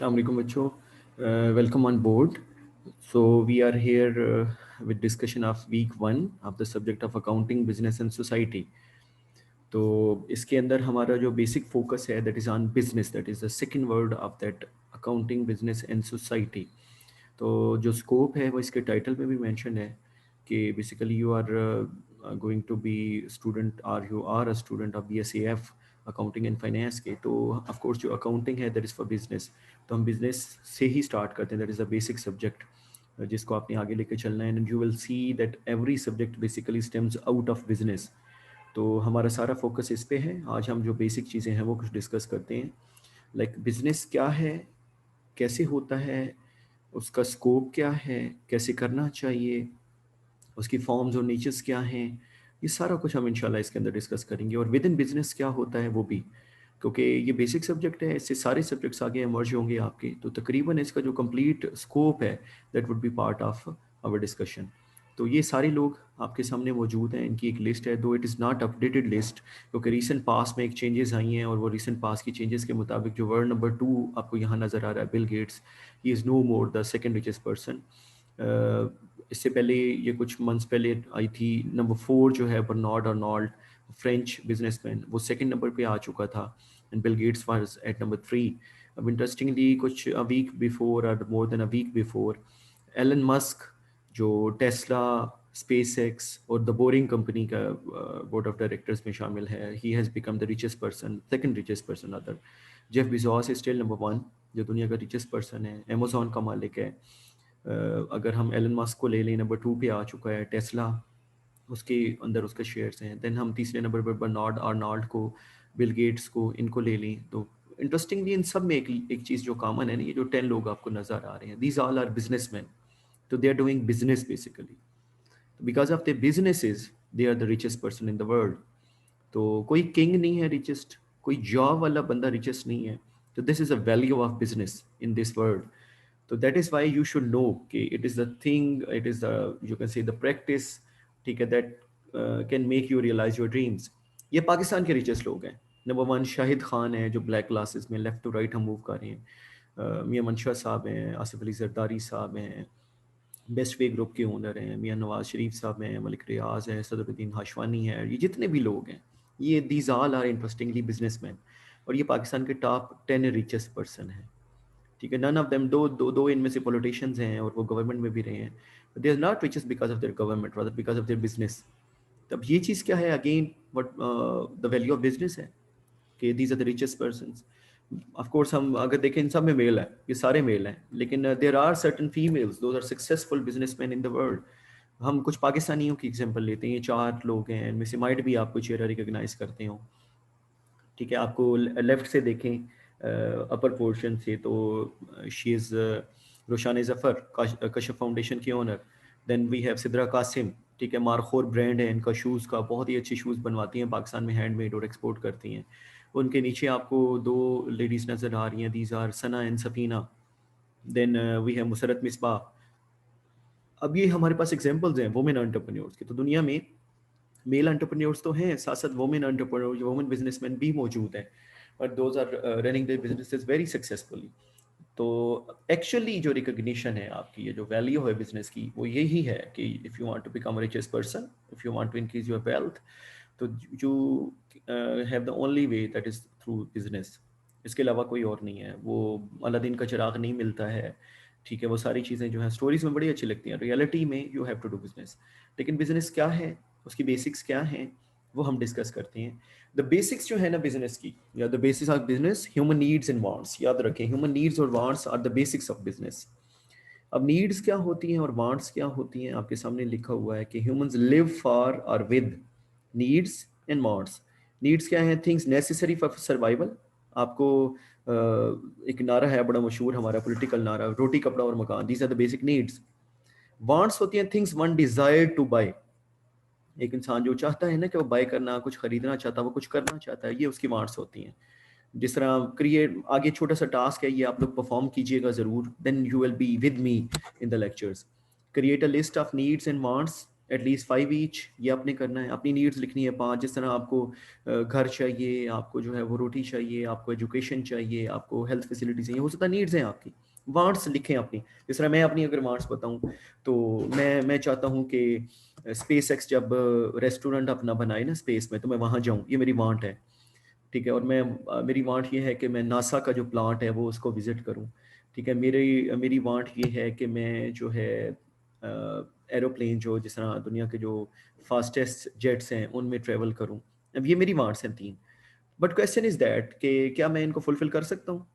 Assalamu alaikum बच्चों, welcome on board. So we are here with discussion of week 1 of the subject of accounting, business and society. तो इसके अंदर हमारा जो basic focus है that is on business, that is the second word of that accounting, business and society. तो जो scope है वो इसके टाइटल में भी मेंशन है कि basically you are going to be student और you are a student of BSAF accounting and finance के. तो ऑफ कोर्स जो अकाउंटिंग है दैट इज़ फॉर बिजनेस. तो हम बिजनेस से ही स्टार्ट करते हैं, that is the basic subject जिसको आपने आगे लेके चलना है. And you will see that every subject basically stems out of business. तो हमारा सारा फोकस इस पे है. आज हम जो बेसिक चीज़ें हैं वो कुछ डिस्कस करते हैं, लाइक बिजनेस क्या है, कैसे होता है, उसका स्कोप क्या है, कैसे करना चाहिए, उसकी फॉर्म्स और नेचर्स क्या हैं. ये सारा कुछ हम इंशाल्लाह इसके अंदर डिस्कस करेंगे. और विद इन बिजनेस क्या होता है वो भी, क्योंकि ये बेसिक सब्जेक्ट है, इससे सारे सब्जेक्ट्स आगे इमर्ज होंगे आपके. तो तकरीबन इसका जो कंप्लीट स्कोप है that would be part of our discussion. तो ये सारे लोग आपके सामने मौजूद हैं. इनकी एक लिस्ट है, दो it is not updated list, क्योंकि रीसेंट पास में एक चेंजेस आई हैं और वो रीसेंट पास की चेंजेस के मुताबिक जो वर्ल्ड नंबर 2 आपको यहाँ नज़र आ रहा है, Bill Gates, he is no more the second richest person. इससे पहले ये कुछ मंथ्स पहले आई थी नंबर 4 जो है बर्नार्ड अर्नोल्ड, फ्रेंच बिजनेसमैन, वो सेकंड नंबर पे आ चुका था. And Bill Gates was at number 3. अब इंटरेस्टिंगली कुछ a week before or more than a week before, Elon Musk जो टेस्ला, स्पेसएक्स और द बोरिंग कंपनी का बोर्ड ऑफ डायरेक्टर्स में शामिल है, he has become the richest person, second richest person other. Jeff Bezos is still number 1 जो दुनिया का richest person है, अमेजोन का मालिक है. अगर हम एलन मस्क को ले लें, नंबर 2 पे आ चुका है. टेस्ला, उसके अंदर उसके शेयर्स हैं. देन हम तीसरे नंबर पर बर्नार्ड आर्नोल्ड को, बिल गेट्स को, इनको ले लें. तो इंटरेस्टिंगली इन सब में एक चीज़ जो कॉमन है ना, ये जो 10 लोग आपको नज़र आ रहे हैं, दीज ऑल आर बिजनेसमैन. तो they are doing business basically. Because of the businesses they are the richest person in the world. तो कोई किंग नहीं है रिचेस्ट, कोई जॉब वाला बंदा रिचेस्ट नहीं है. तो this is a value of business in this world. तो that is why you should know कि it is the thing, it is the, you can say the practice, ठीक है, that can make you realise your dreams. ये पाकिस्तान के richest लोग हैं. Number 1 Shahid Khan है जो ब्लैक ग्लासेस में लेफ्ट टू राइट हम मूव कर रहे हैं. मियां मंशा साहब हैं, आसिफ अली जरदारी साहब हैं, बेस्ट वे ग्रुप के ओनर हैं, मियां नवाज शरीफ साहब हैं, मलिक रियाज हैं, सदरुद्दीन हाशवानी है. ये जितने भी लोग हैं, ये these all are interestingly businessman. और ये पाकिस्तान के टॉप 10 रिचेस्ट पर्सन हैं. ठीक है, नन ऑफ देम, दो इनमें से पॉलिटिशियंस हैं और वो गवर्नमेंट में भी रहे हैं. They are not richest because of their government, rather because of their business. तब ये चीज़ क्या है, again what the value of business है कि these are the richest persons. Of course हम अगर देखें इन सब में मेल है, ये सारे मेल हैं, लेकिन there are certain females, those are successful businessman in the world. हम कुछ पाकिस्तानियों की एग्जांपल लेते हैं. ये 4 लोग हैं, इनमें से माइट भी आपको चेहरा रिकॉग्नाइज करते हो. ठीक है, आपको लेफ्ट से देखें अपर पोर्शन से, तो she is Roshan Zafar, Kashf foundation की owner. Then we have Sidra Qasim, ठीक है, मारखोर ब्रांड है इनका शूज़ का, बहुत ही अच्छे शूज़ बनवाती हैं पाकिस्तान में, हैंडमेड, और एक्सपोर्ट करती हैं. उनके नीचे आपको 2 लेडीज़ नज़र आ रही हैं, these are Sana and Safina. Then we have Musarrat Misbah. अब ये हमारे पास एग्जांपल्स हैं वुमेन एंटरप्रेन्योर्स की. तो दुनिया में मेल एंटरप्रेन्योर्स तो हैं, साथ साथ वुमेन एंटरप्रेन्योर, वुमेन बिजनेसमैन भी मौजूद हैं, और those are running their businesses very successfully. तो एक्चुअली जो रिकॉग्निशन है आपकी, ये जो वैल्यू है बिजनेस की, वो यही है कि if you want to become richest person, if you want to increase your wealth, तो you have the only way that is through business. इसके अलावा कोई और नहीं है. वो अलादीन का चिराग नहीं मिलता है. ठीक है, वो सारी चीज़ें जो हैं स्टोरीज में बड़ी अच्छी लगती हैं, रियलिटी में you have to do business. लेकिन बिजनेस क्या है, उसकी बेसिक्स क्या हैं, वो हम डिस्कस करते हैं. द बेसिक्स जो है ना बिजनेस की, या the basis of business, human needs and wants. याद रखें, ह्यूमन नीड्स और wants are the basics of business. अब नीड्स क्या होती हैं और वांट्स क्या होती हैं, आपके सामने लिखा हुआ है कि ह्यूमंस लिव फॉर और with needs and wants. Needs क्या है, थिंग्स नेसेसरी फॉर सर्वाइवल. आपको एक नारा है बड़ा मशहूर हमारा पॉलिटिकल नारा, रोटी कपड़ा और मकान, these are the basic needs. Wants होती हैं things one desire to buy. एक इंसान जो चाहता है ना कि वो बाय करना, कुछ खरीदना चाहता है, वो कुछ करना चाहता है, ये उसकी वांट्स होती हैं. जिस तरह क्रिएट, आगे छोटा सा टास्क है, ये आप लोग परफॉर्म कीजिएगा ज़रूर, then you will be with me in the lectures. Create a list of needs and wants at least 5 each, ये आपने करना है। अपनी नीड्स लिखनी है 5, जिस तरह आपको घर चाहिए, आपको जो है वो रोटी चाहिए, आपको एजुकेशन चाहिए, आपको हेल्थ फैसिलिटी चाहिए, वो सब नीड्स हैं आपकी। वांट्स लिखें अपनी। जिस तरह मैं अपनी अगर वांट्स बताऊं तो मैं चाहता हूं कि स्पेस एक्स जब रेस्टोरेंट अपना बनाए ना स्पेस में, तो मैं वहां जाऊं, ये मेरी वांट है। ठीक है, और मैं मेरी वांट ये है कि मैं नासा का जो प्लांट है वो उसको विजिट करूं। ठीक है, मेरी मेरी वांट ये है कि मैं जो है एरोप्लेन जो जिस तरह दुनिया के जो फास्टेस्ट जेट्स हैं उनमें ट्रेवल करूं। अब ये मेरी वांट्स हैं 3। बट क्वेश्चन इज दैट कि क्या मैं इनको फुलफिल कर सकता हूँ?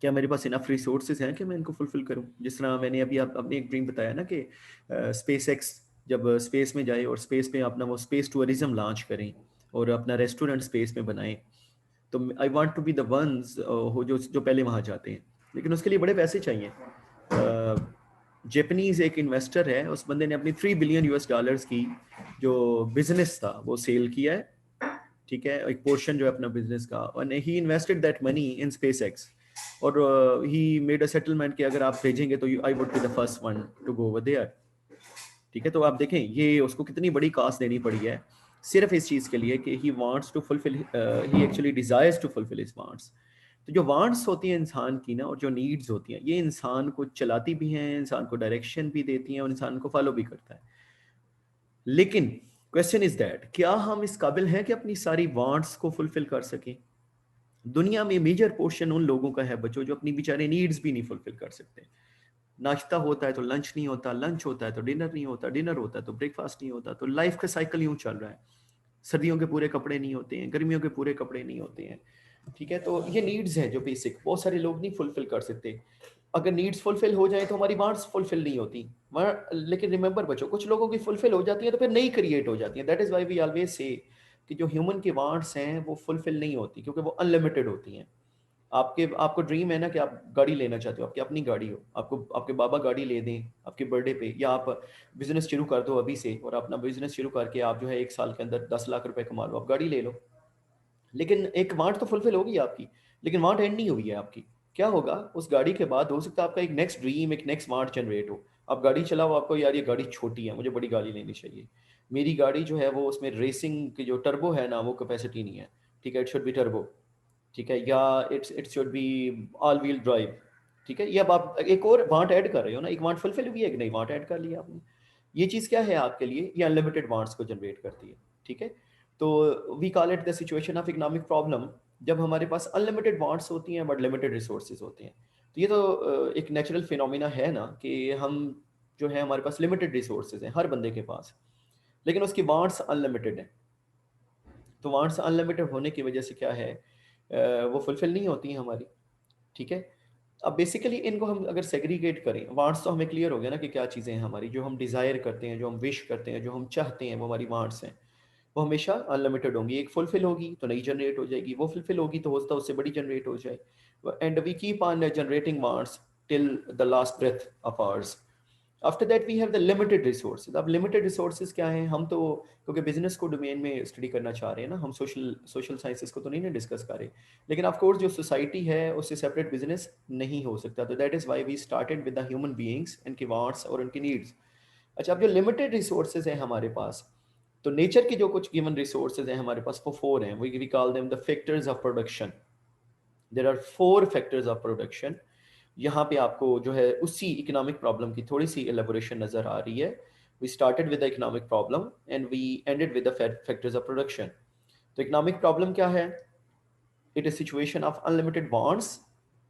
क्या मेरे पास इनफ रिसोर्सेज हैं कि मैं इनको फुलफिल करूं? जिस तरह मैंने अभी अपने एक ड्रीम बताया ना कि स्पेस एक्स जब स्पेस में जाए और स्पेस पे अपना वो स्पेस टूरिज्म लॉन्च करें और अपना रेस्टोरेंट स्पेस में बनाएं, तो I want to be the ones हो जो पहले वहां जाते हैं। लेकिन उसके लिए बड़े पैसे चाहिए। जापानीज एक इन्वेस्टर है, उस बंदे ने अपनी 3 बिलियन यूएस डॉलर्स की जो बिजनेस था वो सेल किया है। ठीक है, एक पोर्शन जो है अपना बिजनेस का, और he invested that money in SpaceX. और ही मेड अ सेटलमेंट कि अगर आप भेजेंगे तो I would be the first one to go over there. ठीक है, तो आप देखें ये उसको कितनी बड़ी कॉस्ट देनी पड़ी है सिर्फ इस चीज के लिए कि he wants to fulfil, he actually desires to fulfil his wants. तो जो वांट्स होती हैं इंसान की ना, और जो नीड्स होती हैं, ये इंसान को चलाती भी हैं, इंसान को डायरेक्शन भी देती हैं और इंसान को फॉलो भी करता है। लेकिन क्वेश्चन इज दैट क्या हम इस काबिल हैं कि अपनी सारी वांट्स को फुलफिल कर सकें? दुनिया में मेजर पोर्शन उन लोगों का है बच्चों जो अपनी बेचारे नीड्स भी नहीं फुलफिल कर सकते। नाश्ता होता है तो लंच नहीं होता, लंच होता है तो डिनर नहीं होता, डिनर होता है तो ब्रेकफास्ट नहीं होता। तो लाइफ का साइकिल यूं चल रहा है। सर्दियों के पूरे कपड़े नहीं होते हैं, गर्मियों के पूरे कपड़े नहीं होते हैं। ठीक है, तो ये नीड्स है जो बेसिक बहुत सारे लोग नहीं फुलफिल कर सकते। अगर नीड्स फुलफिल हो जाए तो हमारी वांट्स फुलफिल नहीं होती। लेकिन रिमेंबर बच्चों, कुछ लोगों की फुलफिल हो जाती है तो फिर नई क्रिएट हो जाती है। That is why we always say कि जो ह्यूमन की वांट्स हैं वो फुलफिल नहीं होती, क्योंकि वो अनलिमिटेड होती हैं। आपको ड्रीम है ना कि आप गाड़ी लेना चाहते हो, आपकी अपनी गाड़ी हो, आपको आपके बाबा गाड़ी ले दें आपके बर्थडे पे, या आप बिजनेस शुरू कर दो अभी से और अपना बिजनेस शुरू करके आप जो है 1 साल के अंदर 10 लाख रुपए कमा लो, आप गाड़ी ले लो। लेकिन एक वांट तो फुलफिल होगी आपकी, लेकिन वांट एंड नहीं हुई है आपकी। क्या होगा उस गाड़ी के बाद? हो सकता है आपका एक नेक्स्ट ड्रीम, एक नेक्स्ट वांट जनरेट हो। आप गाड़ी चलाओ, आपको यार ये गाड़ी छोटी है, मुझे बड़ी गाड़ी लेनी चाहिए। मेरी गाड़ी जो है वो उसमें रेसिंग की जो टर्बो है ना वो कैपेसिटी नहीं है। ठीक है, इट शुड बी टर्बो। ठीक है, या it should be all wheel drive. ठीक है, ये अब आप एक और वांट ऐड कर रहे हो ना, एक वांट फुलफिल हुई है कि नहीं, वांट ऐड कर लिया आपने। ये चीज़ क्या है आपके लिए? ये अनलिमिटेड वांट्स को जनरेट करती है। ठीक है, तो we call it the situation of economic problem, जब हमारे पास अनलिमिटेड वांट्स होती हैं बट लिमिटेड रिसोर्सेज होते हैं। तो ये तो एक नेचुरल फिनोमिना है ना कि हम जो है हमारे पास लिमिटेड रिसोर्सेज हैं हर बंदे के पास, लेकिन उसकी वांट्स अनलिमिटेड हैं। तो वांट्स अनलिमिटेड होने की वजह से क्या है, वो फुलफिल नहीं होती हैं हमारी। ठीक है, अब बेसिकली इनको हम अगर सेग्रीगेट करें, वांट्स तो हमें क्लियर हो गया ना कि क्या चीज़ें हैं हमारी, जो हम डिज़ायर करते हैं, जो हम विश करते हैं, जो हम चाहते हैं, वो हमारी वांट्स हैं। वो हमेशा अनलिमिटेड होंगी। एक फुलफिल होगी तो नई जनरेट हो जाएगी, वो फुलफिल होगी तो हो सकता है उससे बड़ी जनरेट हो जाए। And we keep on generating wants till the last breath of ours. After that we have the limited resources. अब लिमिटेड रिसोर्सेज क्या हैं? हम तो क्योंकि बिजनेस को डोमेन में स्टडी करना चाह रहे हैं ना, हम सोशल सोशल साइंसेस को तो नहीं ना डिस्कस कर रहे। लेकिन ऑफ कोर्स जो सोसाइटी है उससे सेपरेट बिजनेस नहीं हो सकता। तो that is why we started with the human beings, इनकी वांट्स और उनकी नीड्स। अच्छा, अब जो लिमिटेड रिसोर्सेज हैं हमारे पास, तो नेचर के जो कुछ गिवन रिसोर्सेज हैं हमारे पास वो 4 हैं। We call them the factors of production. There are 4 factors of production. यहाँ पे आपको जो है उसी इकोनॉमिक प्रॉब्लम की थोड़ी सी एलेबोरेशन नजर आ रही है। We started with the economic problem and we ended with the factors of production. तो इकोनॉमिक प्रॉब्लम क्या है? It is situation of unlimited wants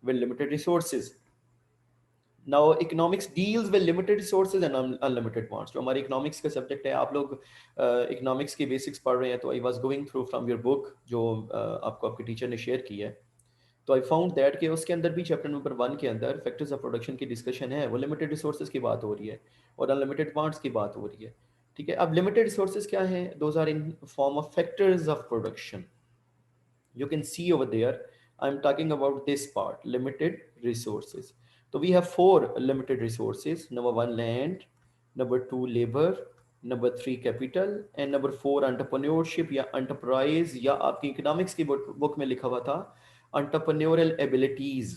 with limited resources. Now economics deals with limited resources and unlimited wants. जो हमारे economics का subject है, आप लोग economics के बेसिक्स पढ़ रहे हैं, तो I was going through from your book जो आपको आपके टीचर ने शेयर की है। तो आई फाउंड दैट कि उसके अंदर भी चैप्टर नंबर 1 के अंदर फैक्टर्स ऑफ प्रोडक्शन की डिस्कशन है। वो लिमिटेड रिसोर्सेज की बात हो रही है और अनलिमिटेड वांट्स की बात हो रही है। ठीक है, अब लिमिटेड रिसोर्सेज क्या है? Those are in form of factors of production. You can see over there, I'm talking about this part, limited resources. So we have 4 limited resources. Number 1, land. Number 2, labor. Number 3, capital. And number 4, entrepreneurship या enterprise, या आपकी economics की book में लिखा हुआ था entrepreneurial abilities।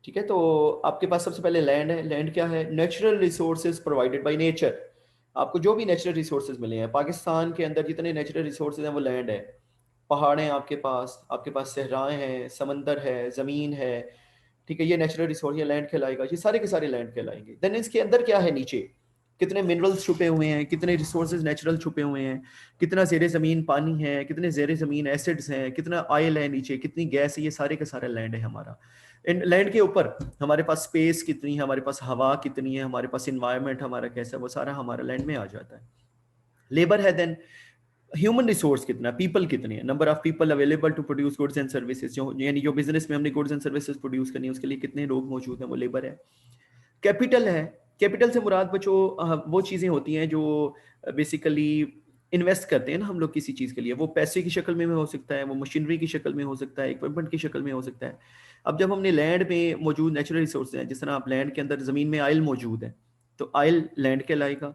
ठीक है, तो आपके पास सबसे पहले लैंड है। लैंड क्या है? Natural resources provided by nature. आपको जो भी नेचुरल रिसोर्सेज मिले हैं, पाकिस्तान के अंदर जितने नेचुरल रिसोर्सेज हैं वो लैंड है, पहाड़ हैं आपके पास सहराएं हैं, समंदर है, ज़मीन है, ठीक है, ये नेचुरल रिसोर्स, ये लैंड कहलाएगा, ये सारे के सारे लैंड कहलाएंगे। देन इसके अंदर क्या है, नीचे कितने मिनरल्स छुपे हुए हैं, कितने रिसोर्सेज नेचुरल छुपे हुए हैं, कितना ज़ेरे ज़मीन पानी है, कितने ज़ेरे ज़मीन एसिड्स हैं, कितना ऑयल है नीचे, कितनी गैस है, ये सारे का सारा लैंड है हमारा। इन लैंड के ऊपर हमारे पास स्पेस कितनी है, हमारे पास हवा कितनी है, हमारे पास इन्वायरमेंट हमारा कैसा है, वो सारा हमारा लैंड में आ जाता है। लेबर है, देन ह्यूमन रिसोर्स कितना, पीपल कितने हैं, number of people available to produce goods and services, जो यानी जो बिजनेस में हमने गुड्स एंड सर्विसेज प्रोड्यूस करनी है उसके लिए कितने लोग मौजूद हैं, वो लेबर है। कैपिटल है, कैपिटल से मुराद बच्चों वो चीज़ें होती हैं जो बेसिकली इन्वेस्ट करते हैं ना हम लोग किसी चीज़ के लिए, वो पैसे की शक्ल में हो सकता है, वो मशीनरी की शक्ल में हो सकता है, इक्विपमेंट की शक्ल में हो सकता है। अब जब हमने लैंड में मौजूद नेचुरल रिसोर्स हैं, जिस तरह आप लैंड के अंदर ज़मीन में ऑयल मौजूद है, तो ऑयल लैंड कहलाएगा,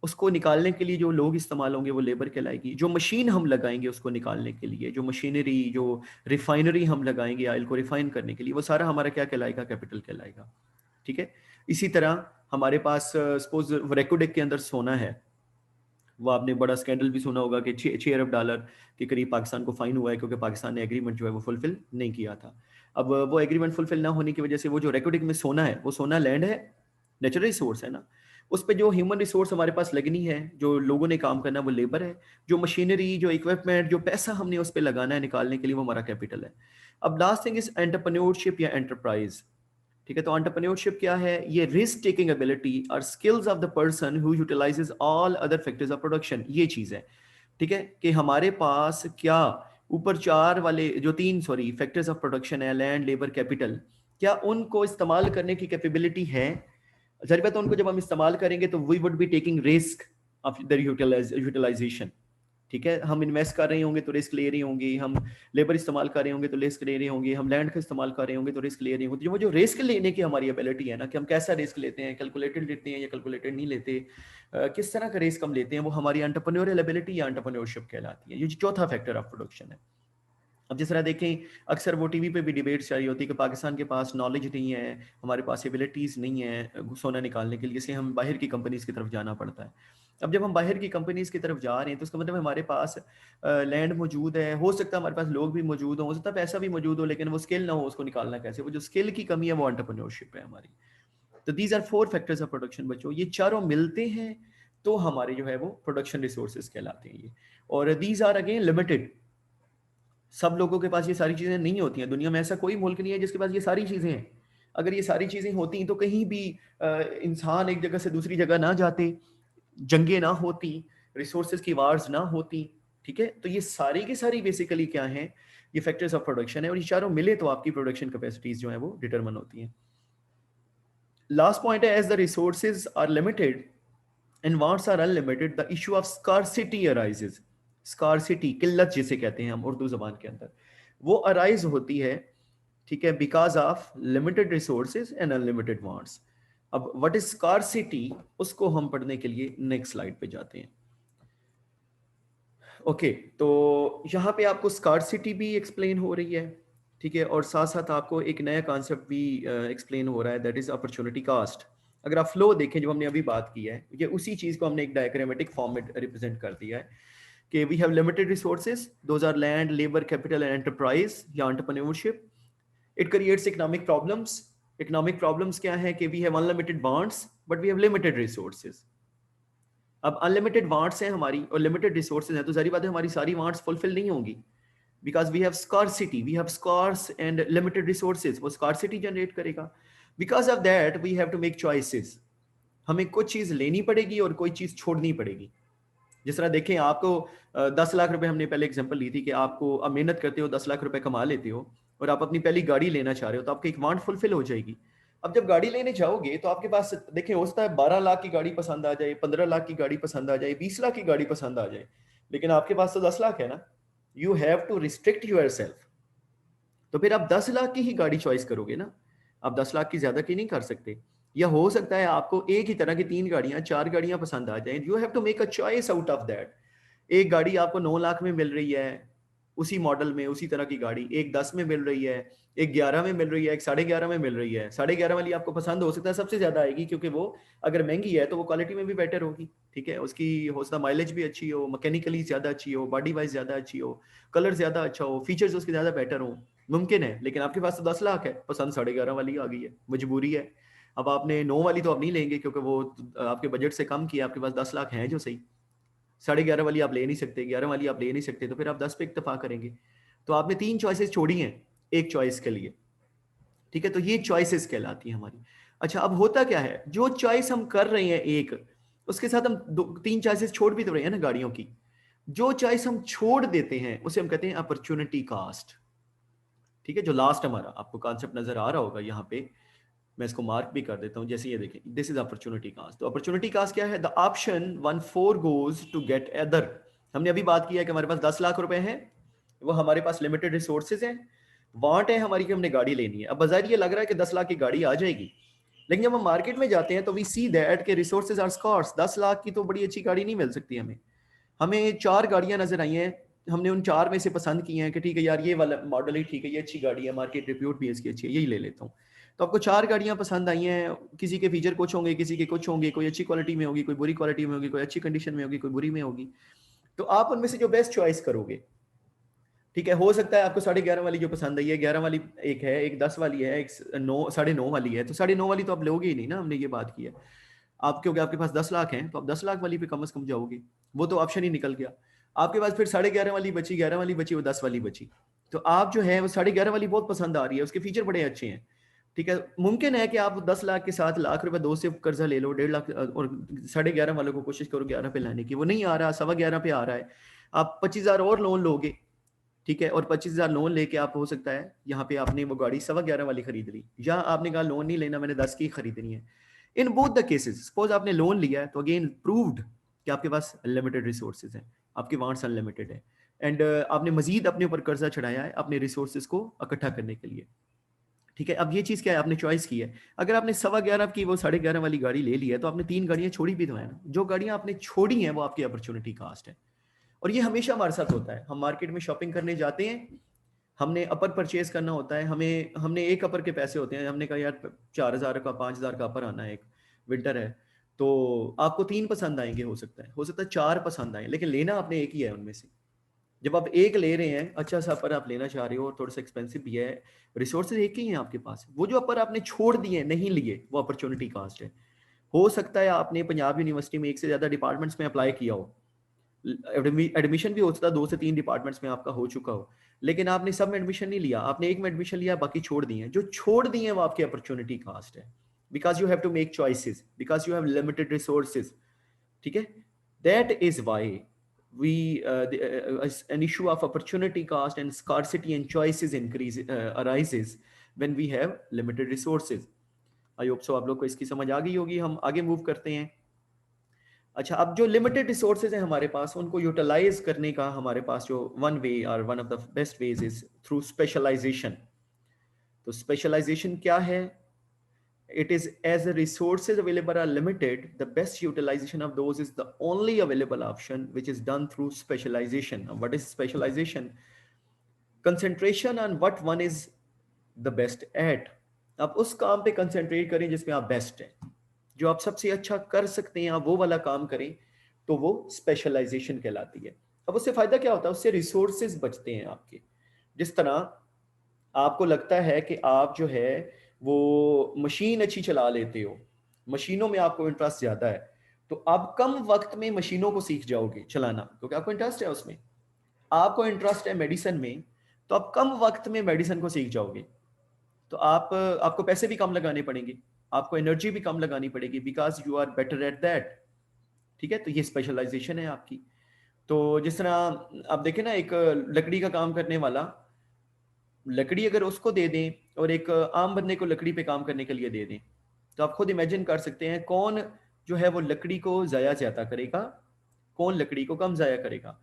उसको निकालने के लिए जो लोग इस्तेमाल होंगे वो लेबर कहलाएगी, जो मशीन हम लगाएंगे उसको निकालने के लिए, जो मशीनरी, जो रिफाइनरी हम लगाएंगे ऑयल को रिफाइन करने के लिए, वो सारा हमारा क्या कहलाएगा, कैपिटल कहलाएगा। ठीक है, इसी तरह हमारे पास सपोज रेकोडेक के अंदर सोना है, वो आपने बड़ा स्कैंडल भी सुना होगा कि 6 अरब डॉलर के करीब पाकिस्तान को फाइन हुआ है क्योंकि पाकिस्तान ने एग्रीमेंट जो है वो फुलफिल नहीं किया था। अब वो एग्रीमेंट फुलफिल ना होने की वजह से वो जो रेकोडिक में सोना है, वो सोना लैंड है, नेचुरल रिसोर्स है ना, उस पर जो ह्यूमन रिसोर्स हमारे पास लगनी है, जो लोगों ने काम करना है, वो लेबर है, जो मशीनरी, जो इक्विपमेंट, जो पैसा हमने उस पर लगाना है निकालने के लिए, वो हमारा कैपिटल है। अब लास्ट थिंग इज एंटरप्रेन्योरशिप या एंटरप्राइज। ठीक है, तो एंटरप्रेन्योरशिप क्या है, ये रिस्क टेकिंग एबिलिटी और skills of the person who utilises all other factors of production, ये चीज है। ठीक है, कि हमारे पास क्या ऊपर चार वाले जो तीन सॉरी फैक्टर्स ऑफ प्रोडक्शन है, लैंड, लेबर, कैपिटल, क्या उनको इस्तेमाल करने की कैपेबिलिटी है। जाहिर बात है उनको जब हम इस्तेमाल करेंगे तो we would be taking risk of their utilisation. ठीक है, हम इन्वेस्ट कर रहे होंगे तो रिस्क ले रहे होंगे, हम लेबर इस्तेमाल कर रहे होंगे तो रिस्क ले रहे होंगे, हम लैंड का इस्तेमाल कर रहे होंगे तो रिस्क ले रहे होंगे। तो वो जो रिस्क लेने की हमारी एबिलिटी है ना, कि हम कैसा रिस्क लेते हैं, कैलकुलेटेड लेते हैं या कैलकुलेटेड नहीं लेते, किस तरह का रिस्क हम लेते हैं, वो हमारी एंटरप्रेन्योरियल एबिलिटी या एंटरप्रेन्योरशिप कहलाती है। ये चौथा फैक्टर ऑफ प्रोडक्शन है। अब जिस तरह देखें, अक्सर वो टीवी पे भी डिबेट चल रही होती है कि पाकिस्तान के पास नॉलेज नहीं है, हमारे पास एबिलिटीज़ नहीं है सोना निकालने के लिए, इसलिए हम बाहर की कंपनीज की तरफ जाना पड़ता है। अब जब हम बाहर की कंपनीज की तरफ जा रहे हैं तो उसका मतलब हमारे पास लैंड मौजूद है, हो सकता है हमारे पास लोग भी मौजूद हो सकता है पैसा भी मौजूद हो, लेकिन वो स्किल ना हो, उसको निकालना कैसे, वो जो स्किल की कमी है वो एंटरप्रेन्योरशिप है हमारी। तो these are 4 factors of production बच्चों, ये चारों मिलते हैं तो हमारे जो है वो प्रोडक्शन रिसोर्सेज कहलाते हैं ये। और दीज आर अगेन लिमिटेड, सब लोगों के पास ये सारी चीजें नहीं होती हैं। दुनिया में ऐसा कोई मुल्क नहीं है जिसके पास ये सारी चीजें हैं। अगर ये सारी चीजें होती तो कहीं भी इंसान एक जगह से दूसरी जगह ना जाते, जंगें ना होती, रिसोर्सेज की वार्स ना होती। ठीक है, तो ये सारी की सारी बेसिकली क्या है, ये फैक्टर्स ऑफ प्रोडक्शन है, और ये चारों मिले तो आपकी प्रोडक्शन कैपेसिटीज जो है वो डिटरमिन होती हैं। लास्ट पॉइंट है, as the resources are limited and wants are unlimited, the issue of scarcity arises. Scarcity, किल्लत जिसे कहते हैं हम उर्दू जबान के अंदर, वो अराइज होती है, ठीक है, because of limited resources and unlimited wants. अब व्हाट इज स्कार्सिटी, उसको हम पढ़ने के लिए नेक्स्ट स्लाइड पे जाते हैं। ओके, तो यहाँ पे आपको स्कार्सिटी भी एक्सप्लेन हो रही है, ठीक है, और साथ साथ आपको एक नया कॉन्सेप्ट भी एक्सप्लेन हो रहा है, दैट इज अपॉर्चुनिटी कास्ट। अगर आप फ्लो देखें जो हमने अभी बात की है, ये उसी चीज को हमने एक डायग्रामेटिक फॉर्म में रिप्रेजेंट कर दिया है कि we have limited resources, those are land, labour, capital and enterprise या entrepreneurship. It creates economic problems. Economic problems क्या है कि we have unlimited wants but we have limited resources. अब अनलिमिटेड वांट्स हैं हमारी और लिमिटेड रिसोर्सेज हैं, तो सारी बात है हमारी सारी वांट्स फुलफिल नहीं होंगी, because we have scarcity, we have scarce and limited resources, वो स्कार्सिटी जनरेट करेगा। Because of that we have to make choices, हमें कुछ चीज लेनी पड़ेगी और कोई चीज छोड़नी पड़ेगी। जिस तरह देखें, आपको 10 लाख रुपए, हमने पहले एग्जांपल ली थी कि आपको अब मेहनत करते हो 10 लाख रुपए कमा लेते हो और आप अपनी पहली गाड़ी लेना चाह रहे हो, तो आपकी एक वांट फुलफिल हो जाएगी। अब जब गाड़ी लेने जाओगे तो आपके पास देखें हो सकता है 12 लाख की गाड़ी पसंद आ जाए, 15 लाख की गाड़ी पसंद आ जाए, 20 लाख की गाड़ी पसंद आ जाए, लेकिन आपके पास तो 10 लाख है ना। You have to restrict yourself. तो फिर आप 10 लाख की ही गाड़ी चॉइस करोगे ना, आप 10 लाख की ज्यादा की नहीं कर सकते। या हो सकता है आपको एक ही तरह की 3 गाड़ियां 4 गाड़ियां पसंद आ जाए, you have to make a choice out of that. एक गाड़ी आपको 9 लाख में मिल रही है, उसी मॉडल में उसी तरह की गाड़ी एक 10 में मिल रही है, एक 11 में मिल रही है, एक 11.5 में मिल रही है। 11.5 वाली आपको पसंद हो सकता है सबसे ज्यादा आएगी, क्योंकि वो अगर महंगी है तो वो क्वालिटी में भी बेटर होगी, ठीक है, उसकी हो सकता माइलेज भी अच्छी हो, मैकेनिकली ज्यादा अच्छी हो, बॉडी वाइज ज्यादा अच्छी हो, कलर ज्यादा अच्छा हो, फीचर्स उसके ज्यादा बेटर हो, मुमकिन है। लेकिन आपके पास तो 10 लाख है, पसंद 11.5 वाली आ गई है, मजबूरी है। अब आपने 9 वाली तो आप नहीं लेंगे, क्योंकि वो आपके बजट से कम किया, आपके पास 10 लाख है जो सही, 11.5 वाली आप ले नहीं सकते, 11 वाली आप ले नहीं सकते, तो फिर आप 10 पे इक्तफा करेंगे। तो आपने 3 चॉइसेस छोड़ी हैं एक चॉइस के लिए, ठीक है, तो ये चॉइसेस कहलाती है हमारी। अच्छा, अब होता क्या है, जो चॉइस हम कर रहे हैं एक, उसके साथ हम 3 चॉइसेस छोड़ भी तो रहे हैं ना गाड़ियों की। जो चॉइस हम छोड़ देते हैं उसे हम कहते हैं अपॉर्चुनिटी कास्ट, ठीक है। जो लास्ट हमारा आपको कॉन्सेप्ट नजर आ रहा होगा यहाँ पे, मैं इसको मार्क भी कर देता हूँ, जैसे ये देखें, दिस इज अपॉर्चुनिटी कास्ट। तो अपॉर्चुनिटी कास्ट क्या है? The option 1 4 goes to get other. हमने अभी बात किया कि हमारे पास 10 लाख रुपए हैं, वो हमारे पास लिमिटेड रिसोर्सेज हैं, वांट है हमारी कि हमने गाड़ी लेनी है। अब बाजार ये लग रहा है कि 10 लाख की गाड़ी आ जाएगी, लेकिन जब हम मार्केट में जाते हैं तो वी सी दैट के रिसोर्सेज आर स्कार्स। 10 लाख की तो बड़ी अच्छी गाड़ी नहीं मिल सकती हमें। हमें 4 गाड़ियां नजर आई हैं, हमने उन 4 में से पसंद की हैं कि ठीक है यार, ये वाला मॉडल ही ठीक है, ये अच्छी गाड़ी है, मार्केट रिप्यूट भी इसकी अच्छी है, यही ले लेता हूँ। तो आपको 4 गाड़ियां पसंद आई हैं, किसी के फीचर कुछ होंगे, किसी के कुछ होंगे, कोई अच्छी क्वालिटी में होगी, कोई बुरी क्वालिटी में होगी, कोई अच्छी कंडीशन में होगी, कोई बुरी में होगी। तो आप उनमें से जो बेस्ट चॉइस करोगे, ठीक है, हो सकता है आपको 11.5 वाली जो पसंद आई है, 11 वाली एक है, एक 10 वाली है, एक 9 9.5 वाली है, तो 9.5 वाली तो आप लोगे ही नहीं ना, हमने ये बात की है। आप क्योंकि आपके पास 10 लाख हैं तो आप 10 लाख वाली पे कम से कम जाओगे, वो तो ऑप्शन ही निकल गया। आपके पास फिर 11.5 वाली बची, 11 वाली बची, वो 10 वाली बची। तो आप जो है वो 11.5 वाली बहुत पसंद आ रही है, उसके फीचर बड़े अच्छे हैं, ठीक है। मुमकिन है कि आप 10 लाख के साथ लाख रुपए दोस्त से कर्जा ले लो, 1.5 लाख, और 11.5 वालों को कोशिश करो 11 पे लाने की, वो नहीं आ रहा, 11.25 पे आ रहा है, आप 25,000 और लोन लोगे, ठीक है, और 25,000 लोन लेके आप हो सकता है यहाँ पे आपने वो गाड़ी 11.25 वाली खरीद ली, या आपने कहा लोन नहीं लेना, मैंने 10 की खरीदनी है। In both the cases, suppose आपने लोन लिया है तो अगेन प्रूव्ड कि आपके पास अनलिमिटेड रिसोर्सेज हैं, आपके वांट्स अनलिमिटेड है, एंड आपने मजीद अपने ऊपर कर्जा चढ़ाया है अपने रिसोर्सेज को इकट्ठा करने के लिए, ठीक है। अब ये चीज क्या है, आपने चॉइस की है। अगर आपने 11.25 की वो 11.5 वाली गाड़ी ले ली है, तो आपने 3 गाड़ियां छोड़ी भी तो है ना। जो गाड़ियां आपने छोड़ी हैं वो आपकी अपॉर्चुनिटी कास्ट है, और ये हमेशा हमारे साथ होता है। हम मार्केट में शॉपिंग करने जाते हैं, हमने अपर परचेज करना होता है, हमने एक अपर के पैसे होते हैं, हमने कहा यार 4,000 का 5,000 का अपर आना है, एक विंटर है, तो आपको 3 पसंद आएंगे, हो सकता है 4 पसंद आए, लेकिन लेना आपने एक ही है उनमें से। जब आप एक ले रहे हैं, अच्छा सा अपर आप लेना चाह रहे हो और थोड़ा सा एक्सपेंसिव भी है, रिसोर्सेज एक ही हैं आपके पास, वो जो अपर आपने छोड़ दिए नहीं लिए, वो अपॉर्चुनिटी कास्ट है। हो सकता है आपने पंजाब यूनिवर्सिटी में एक से ज्यादा डिपार्टमेंट्स में अप्लाई किया हो, एडमिशन भी हो सकता है 2 से 3 डिपार्टमेंट्स में आपका हो चुका हो, लेकिन आपने सब में एडमिशन नहीं लिया, आपने एक में एडमिशन लिया, बाकी छोड़ दिए हैं। जो छोड़ दिए हैं वो आपकी अपॉर्चुनिटी कास्ट है, because you have to make choices, because you have limited resources, ठीक है। That is why we an issue of opportunity cost and scarcity and choices arises when we have limited resources. I hope so आप लोग को इसकी समझ आ गई होगी। हम आगे मूव करते हैं। अच्छा, अब जो लिमिटेड रिसोर्सेज हैं हमारे पास, उनको यूटिलाइज करने का हमारे पास जो वन वे और one of the best ways is through specialisation. तो स्पेशलाइजेशन क्या है? It is as the resources available are limited, the best utilization of those is the only available option, which is done through specialization. Now, what is specialization? Concentration on what one is the best at. आप उस काम पे concentrate करें जिसमें आप best हैं, जो आप सबसे अच्छा कर सकते हैं, आप वो वाला काम करें, तो वो स्पेशलाइजेशन कहलाती है। अब उससे फायदा क्या होता है? उससे रिसोर्सेज बचते हैं आपके। जिस तरह आपको लगता है कि आप जो है वो मशीन अच्छी चला लेते हो, मशीनों में आपको इंटरेस्ट ज्यादा है, तो आप कम वक्त में मशीनों को सीख जाओगे चलाना, क्योंकि आपको इंटरेस्ट है उसमें। आपको इंटरेस्ट है मेडिसिन में, तो आप कम वक्त में मेडिसिन को सीख जाओगे। तो आपको पैसे भी कम लगाने पड़ेंगे, आपको एनर्जी भी कम लगानी पड़ेगी, because you are better at that, ठीक है। तो ये स्पेशलाइजेशन है आपकी। तो जिस तरह आप देखें ना, एक लकड़ी का काम करने वाला, लकड़ी अगर उसको दे दें और एक आम बंदे को लकड़ी पे काम करने के लिए दे दें, तो आप खुद इमेजिन कर सकते हैं कौन जो है वो लकड़ी को ज़ाया ज्यादा करेगा, कौन लकड़ी को कम ज़ाया करेगा,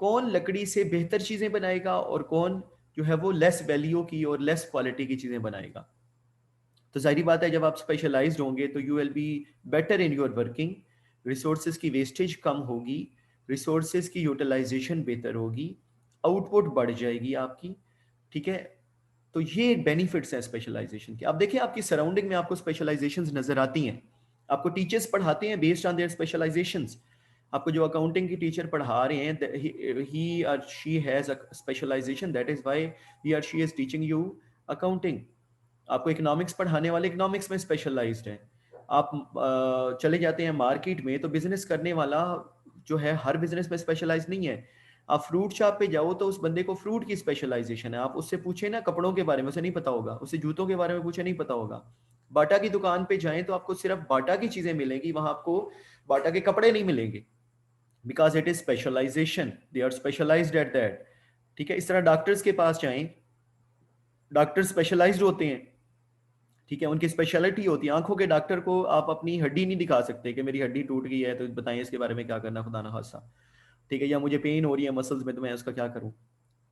कौन लकड़ी से बेहतर चीज़ें बनाएगा और कौन जो है वो लेस वैल्यू की और लेस क्वालिटी की चीज़ें बनाएगा। तो जाहिर बात है, जब आप स्पेशलाइज्ड होंगे तो you will be better in your working, resources की वेस्टेज कम होगी, रिसोर्सेज की यूटिलाइजेशन बेहतर होगी, आउटपुट बढ़ जाएगी आपकी, ठीक है। तो ये बेनिफिट्स हैं स्पेशलाइजेशन के। आप देखिए आपकी सराउंडिंग में आपको स्पेशलाइजेशंस नजर आती हैं, आपको टीचर्स पढ़ाते हैं बेस्ड ऑन देयर स्पेशलाइजेशंस। आपको जो अकाउंटिंग की टीचर पढ़ा रहे हैं, ही और she has a specialisation, that is why he और she is teaching you accounting. आपको इकोनॉमिक्स पढ़ाने वाले इकोनॉमिक्स में स्पेशलाइज्ड हैं। आप चले जाते हैं मार्केट में, तो बिजनेस करने वाला जो है हर बिजनेस में स्पेशलाइज नहीं है। आप फ्रूट शॉप पे जाओ तो उस बंदे को फ्रूट की स्पेशलाइजेशन है। आप उससे पूछे ना कपड़ों के बारे में, उसे नहीं पता होगा। उससे जूतों के बारे में पूछे, नहीं पता होगा। बाटा की दुकान पे जाएं तो आपको सिर्फ बाटा की चीजें मिलेंगी, वहां आपको बाटा के कपड़े नहीं मिलेंगे, because it is specialisation, they are specialised at that. ठीक है। इस तरह डॉक्टर्स के पास जाएं, डॉक्टर स्पेशलाइज्ड होते हैं, ठीक है। उनकी स्पेशलिटी होती है। आंखों के डॉक्टर को आप अपनी हड्डी नहीं दिखा सकते कि मेरी हड्डी टूट गई है तो बताएं इसके बारे में क्या करना, खुदा ना खास्ता, ठीक है। या मुझे पेन हो रही है मसल्स में तो मैं उसका क्या करूं।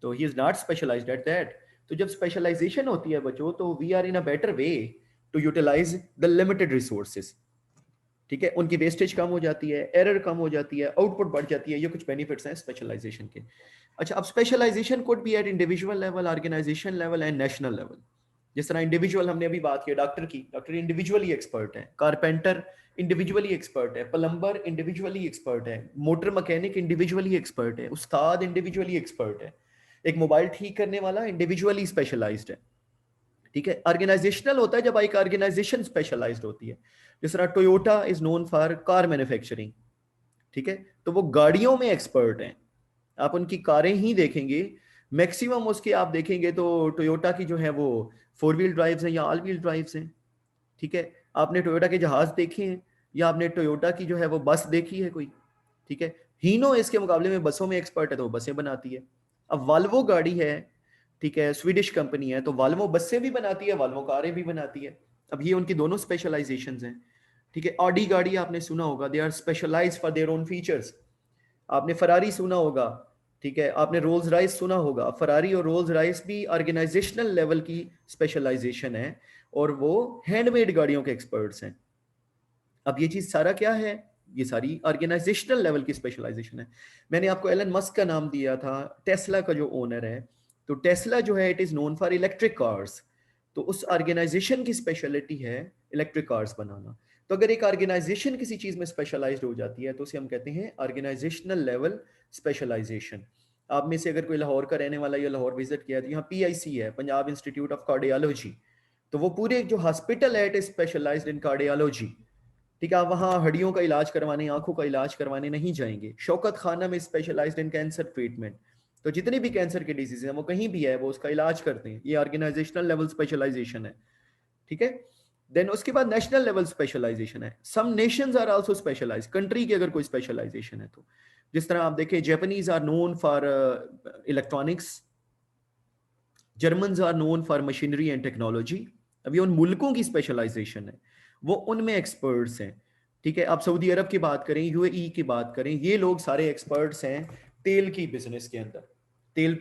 तो he is not specialised at that. तो जब स्पेशलाइजेशन होती है बच्चों, तो we are in a better way to utilise the limited resources, ठीक है। उनकी वेस्टेज कम हो जाती है, एरर कम हो जाती है, आउटपुट बढ़ जाती है। ये कुछ बेनिफिट्स हैं स्पेशलाइजेशन के। अच्छा, अब specialisation could be at individual level, organisation level and national level. जिस तरह इंडिविजुअल हमने अभी बात की डॉक्टर की, डॉक्टर इंडिविजुअली एक्सपर्ट है, कारपेंटर इंडिविजुअली एक्सपर्ट है, प्लम्बर इंडिविजुअली एक्सपर्ट है, मोटर मैकेनिक इंडिविजुअली एक्सपर्ट है, उस्ताद इंडिविजुअली एक्सपर्ट है, एक मोबाइल ठीक करने वाला इंडिविजुअली स्पेशलाइज्ड है, ठीक है। ऑर्गेनाइजेशनल होता है जब एक ऑर्गेनाइजेशन स्पेशलाइज्ड होती है। जिस तरह Toyota is known for car manufacturing, ठीक है। तो वो गाड़ियों में एक्सपर्ट हैं। आप उनकी कारें ही देखेंगे, मैक्सिमम उसके आप देखेंगे तो टोयोटा की जो है वो 4 व्हील ड्राइव्स हैं या ऑल व्हील ड्राइव्स हैं, ठीक है। आपने टोयोटा के जहाज देखे हैं, या आपने टोयोटा की जो है वो बस देखी है कोई, ठीक है। हीनो इसके मुकाबले में बसों में एक्सपर्ट है तो वो बसें बनाती है। अब वाल्वो गाड़ी है, ठीक है, स्वीडिश कंपनी है, तो वाल्वो बसें भी बनाती है, वाल्वो कारें भी बनाती है। अब ये उनकी दोनों स्पेशलाइजेशंस हैं, ठीक है। ऑडी गाड़ी आपने सुना होगा, they are specialised for their own features. आपने फरारी सुना होगा, ठीक है। आपने रोल्स राइस सुना होगा। फरारी और रोल्स राइस भी ऑर्गेनाइजेशनल लेवल की स्पेशलाइजेशन है, और वो हैंडमेड गाड़ियों के एक्सपर्ट्स हैं। अब ये चीज सारा क्या है, ये सारी ऑर्गेनाइजेशनल लेवल की स्पेशलाइजेशन है। मैंने आपको एलन मस्क का नाम दिया था, टेस्ला का जो ओनर है। तो टेस्ला जो है it is known for electric cars. तो उस ऑर्गेनाइजेशन की स्पेशलिटी है इलेक्ट्रिक कार्स बनाना। तो अगर एक ऑर्गेनाइजेशन किसी चीज में स्पेशलाइज्ड हो जाती है तो उसे हम कहते हैं ऑर्गेनाइजेशनल लेवल स्पेशलाइजेशन। आप में से अगर कोई लाहौर का रहने वाला या लाहौर विजिट किया तो यहाँ पीआईसी है, पंजाब इंस्टीट्यूट ऑफ कार्डियोलॉजी। तो वो पूरे जो हॉस्पिटल है it is specialised in cardiology, ठीक है। आप वहाँ हड्डियों का इलाज करवाने, आंखों का इलाज करवाने नहीं जाएंगे। शौकत खाना में स्पेशलाइज्ड इन कैंसर ट्रीटमेंट। तो जितनी भी कैंसर की डिजीज है वो कहीं भी है वो उसका इलाज करते हैं। ये ऑर्गेनाइजेशनल लेवल स्पेशलाइजेशन है, ठीक है। देन उसके बाद नेशनल लेवल स्पेशलाइजेशन है। Some nations are also specialise, country की अगर कोई स्पेशलाइजेशन है तो। जिस तरह आप देखें, Japanese are known for electronics, German are known for machinery and technology. अभी उन मुल्कों की स्पेशलाइजेशन है, वो उनमें एक्सपर्ट्स हैं, ठीक है। आप सऊदी अरब की बात करें, यूएई की बात करें, ये लोग सारे एक्सपर्ट्स हैं तेल की बिजनेस के अंदर। तेल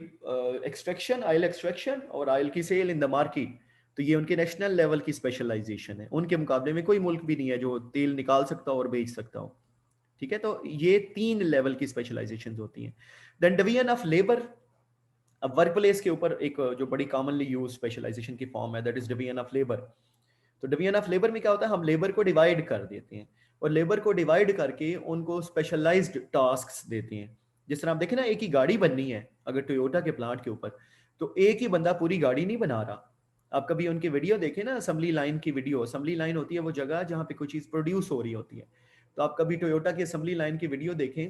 एक्सट्रैक्शन, ऑयल एक्सट्रैक्शन और ऑयल की सेल इन द मार्केट। तो ये उनके नेशनल लेवल की स्पेशलाइजेशन है। उनके मुकाबले में कोई मुल्क भी नहीं है जो तेल निकाल सकता हो और बेच सकता हो, ठीक है। तो ये 3 लेवल की स्पेशलाइजेशन होती हैं। Then division of labour. अब वर्क प्लेस के ऊपर एक जो बड़ी कॉमनली यूज स्पेशलाइजेशन की फॉर्म है, that is division of labour. तो डिवीजन ऑफ लेबर में क्या होता है, हम लेबर को डिवाइड कर देते हैं, और लेबर को डिवाइड करके उनको स्पेशलाइज्ड टास्क्स देते हैं। जिस तरह आप देखें ना, एक ही गाड़ी बननी है अगर टोयोटा के प्लांट के ऊपर, तो एक ही बंदा पूरी गाड़ी नहीं बना रहा। आप कभी उनकी वीडियो देखें ना, असेंबली लाइन की वीडियो। असेंबली लाइन होती है वो जगह जहाँ पे कोई चीज़ प्रोड्यूस हो रही होती है। तो आप कभी टोयोटा की असेंबली लाइन की वीडियो देखें,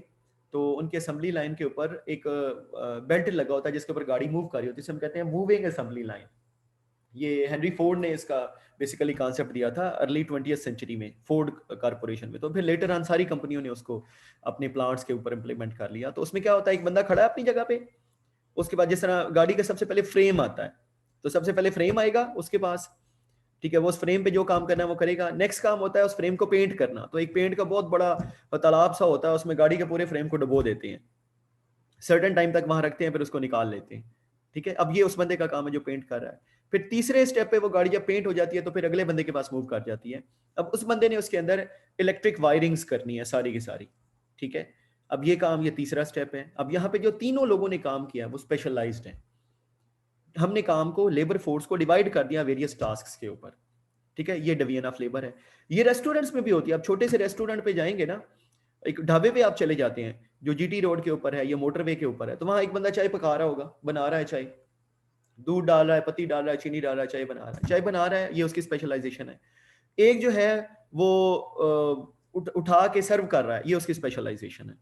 तो उनके असेंबली लाइन के ऊपर एक बेल्ट लगा होता है जिसके ऊपर गाड़ी मूव कर रही होती है, जिसे हम कहते हैं मूविंग असेंबली लाइन। ये हेनरी फोर्ड ने इसका बेसिकली कॉन्सेप्ट दिया था अर्ली 20th सेंचुरी में, फोर्ड कारपोरेशन में। तो फिर लेटर ऑन सारी कंपनियों ने उसको अपने प्लांट्स के ऊपर इंप्लीमेंट कर लिया। तो उसमें क्या होता है, एक बंदा खड़ा है अपनी जगह पे, उसके बाद जिस तरह गाड़ी का सबसे पहले फ्रेम आता है, तो सबसे पहले फ्रेम आएगा उसके पास, ठीक है। वो उस फ्रेम पे जो काम करना है वो करेगा। नेक्स्ट काम होता है उस फ्रेम को पेंट करना। तो एक पेंट का बहुत बड़ा तालाब सा होता है, उसमें गाड़ी के पूरे फ्रेम को डुबो देते हैं, सर्टेन टाइम तक वहां रखते हैं, फिर उसको निकाल लेते हैं, ठीक है। अब ये उस बंदे का काम है जो पेंट कर रहा है। फिर तीसरे स्टेप पे वो गाड़ी जब पेंट हो जाती है तो फिर अगले बंदे के पास मूव कर जाती है। अब उस बंदे ने उसके अंदर इलेक्ट्रिक वायरिंग्स करनी है सारी की सारी, ठीक है। अब ये काम, ये तीसरा स्टेप है। अब यहाँ पे जो तीनों लोगों ने काम किया वो स्पेशलाइज्ड है। हमने काम को, लेबर फोर्स को डिवाइड कर दिया वेरियस टास्क के ऊपर, ठीक है। ये डिवीजन ऑफ लेबर है। ये रेस्टोरेंट्स में भी होती है। आप छोटे से रेस्टोरेंट पे जाएंगे ना, एक ढाबे पे आप चले जाते हैं जो जीटी रोड के ऊपर है या मोटरवे के ऊपर है, तो वहां एक बंदा चाय पका रहा होगा, बना रहा है चाय, दूध डाल रहा है, पत्ती डाल रहा है, चीनी डाल रहा है, चाय बना रहा है, चाय बना रहा है, ये उसकी स्पेशलाइजेशन है। एक जो है वो उठा के सर्व कर रहा है, ये उसकी स्पेशलाइजेशन है,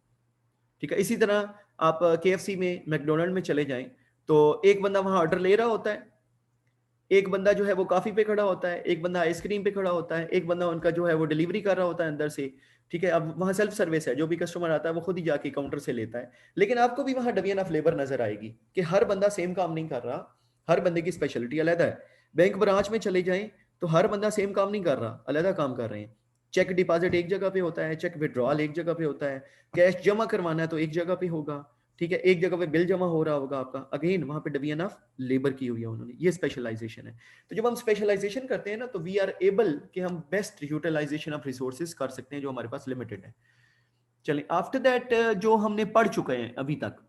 ठीक है। इसी तरह आप केएफसी में, मैकडोनल्ड में चले जाएं, तो एक बंदा वहां ऑर्डर ले रहा होता है, एक बंदा जो है वो कॉफी पे खड़ा होता है, एक बंदा आइसक्रीम पे खड़ा होता है, एक बंदा उनका जो है वो डिलीवरी कर रहा होता है अंदर से, ठीक है। अब वहाँ सेल्फ सर्विस है, जो भी कस्टमर आता है वो खुद ही जाके काउंटर से लेता है। लेकिन आपको भी वहाँ डिवीजन ऑफ लेबर नजर आएगी कि हर बंदा सेम काम नहीं कर रहा, हर बंदे की स्पेशलिटी अलग है। बैंक ब्रांच में चले जाएं तो हर बंदा सेम काम नहीं कर रहा, अलग काम कर रहे हैं। चेक डिपॉजिट एक जगह पे होता है, चेक विड्रॉल एक जगह पे होता है, कैश जमा करवाना है तो एक जगह पे होगा, ठीक है। एक जगह पे बिल जमा हो रहा होगा आपका, अगेन वहां पे डिवीजन ऑफ लेबर की हुई है उन्होंने, ये स्पेशलाइजेशन है। तो जब हम स्पेशलाइजेशन करते हैं ना, तो वी आर एबल कि हम बेस्ट यूटिलाइजेशन ऑफ रिसोर्सेज कर सकते हैं जो हमारे पास लिमिटेड है। चलिए, आफ्टर दैट जो हमने पढ़ चुके हैं अभी तक,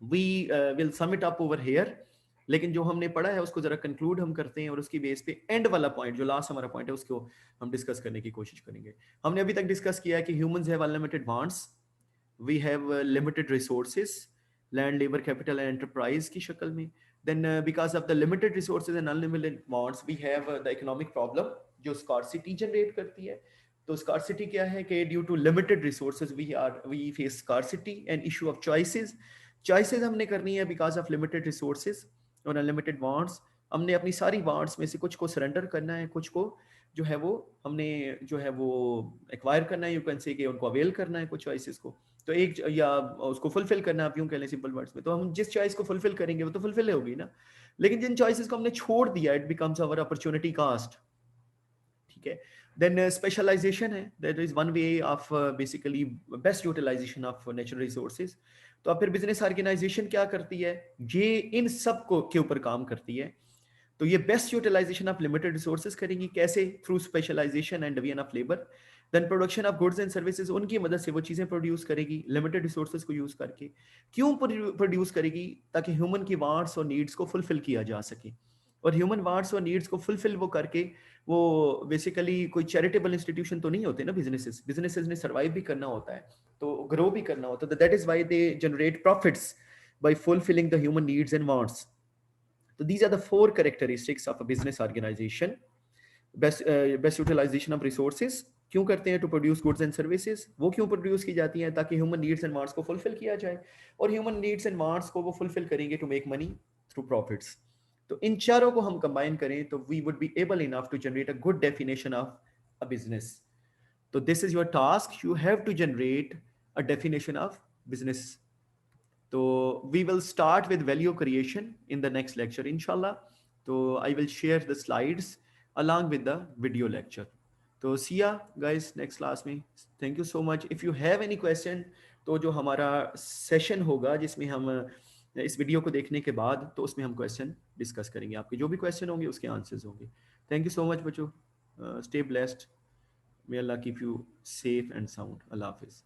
we will sum it up over here. लेकिन जो हमने पढ़ा है उसको जरा कंक्लूड हम करते हैं, और उसकी बेस पे एंड वाला पॉइंट, जो लास्ट हमारा पॉइंट है, उसको हम डिस्कस करने की कोशिश करेंगे। हमने अभी तक डिस्कस किया है कि humans have unlimited wants, we have limited resources, land, labour, capital and enterprise की शक्ल में। Then because of the limited resources and unlimited wants, we have the economic problem जो स्कार्सिटी जनरेट करती है। तो स्कार्सिटी क्या है कि due to limited resources we face scarcity and issue of choices. Choices हमने करनी है बिकॉज ऑफ लिमिटेड रिसोर्सेज और अनलिमिटेड वांट्स। हमने अपनी सारी वांट्स में से कुछ को सरेंडर करना है, कुछ को जो है वो हमने जो है वो एक्वायर करना है, यू कैन से कि उनको अवेल करना है कुछ चॉइसेस को। तो एक या उसको फुलफिल करना, आप यूं कह लें सिंपल वर्ड्स में। तो हम जिस चॉइस को फुलफिल करेंगे वो तो फुलफिल होगी ना। लेकिन जिन चॉइसेस को हमने छोड़ दिया, it becomes our opportunity cost, ठीक है। देन स्पेशलाइजेशन है, that is one way of basically best utilisation of natural resources. तो अब फिर बिजनेस ऑर्गेनाइजेशन क्या करती है, ये इन सब को के ऊपर काम करती है। तो ये best utilisation of limited resources करेंगी कैसे, through specialisation and division of labour. Then production of goods and services, उनकी मदद से वो चीजें प्रोड्यूस करेगी लिमिटेड रिसोर्सेज को यूज करके। क्यों प्रोड्यूस करेगी, ताकि ह्यूमन की वांट्स और नीड्स को फुलफिल किया जा सके। और ह्यूमन वांट्स और नीड्स को फुलफिल वो करके, वो बेसिकली कोई चैरिटेबल इंस्टीट्यूशन तो नहीं होते ना बिजनेसेस, बिजनेसेस ने सर्वाइव भी करना होता है, तो ग्रो भी करना होता है। That is why they generate profits by fulfilling the human needs and wants. So these are the four characteristics of a business organization. Best utilization of resources क्यों करते हैं, to produce goods and services. वो क्यों produce की जाती हैं, ताकि human needs and wants को फुलफिल किया जाए, और ह्यूमन नीड्स एंड वांट्स को वो फुलफिल करेंगे to make money through profits. तो इन चारों को हम कंबाइन करें तो we would be able enough to generate a good definition of a business. तो this is your task, you have to generate a definition of business. तो we will start with value creation in the next lecture inshallah. तो I will share the slides along with the video lecture. तो see ya guys next class में। Thank you so much. If you have any question, तो जो हमारा session होगा जिसमें हम इस वीडियो को देखने के बाद, तो उसमें हम क्वेश्चन डिस्कस करेंगे, आपके जो भी क्वेश्चन होंगे उसके आंसर्स होंगे। थैंक यू सो मच बच्चों, stay blessed, may Allah keep you safe and sound. अल्लाह हाफिज़।